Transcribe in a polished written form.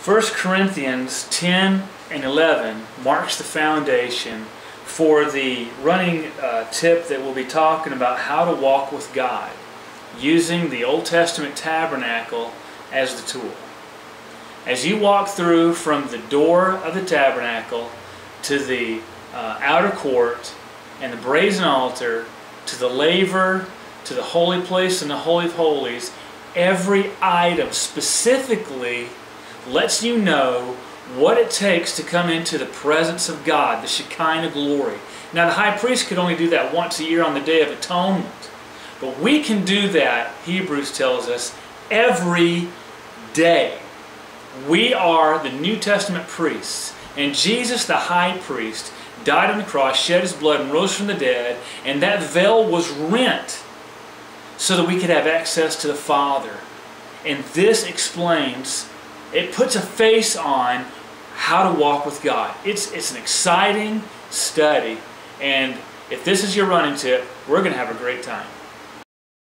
1 Corinthians 10 and 11 marks the foundation for the running tip that we'll be talking about how to walk with God using the Old Testament tabernacle as the tool. As you walk through from the door of the tabernacle to the outer court and the brazen altar to the laver, to the holy place and the Holy of Holies, every item specifically lets you know what it takes to come into the presence of God, the Shekinah glory. Now the high priest could only do that once a year on the Day of Atonement. But we can do that, Hebrews tells us, every day. We are the New Testament priests. And Jesus, the high priest, died on the cross, shed his blood, and rose from the dead. And that veil was rent so that we could have access to the Father. And this explains, it puts a face on how to walk with God. It's an exciting study. And if this is your running tip, we're going to have a great time.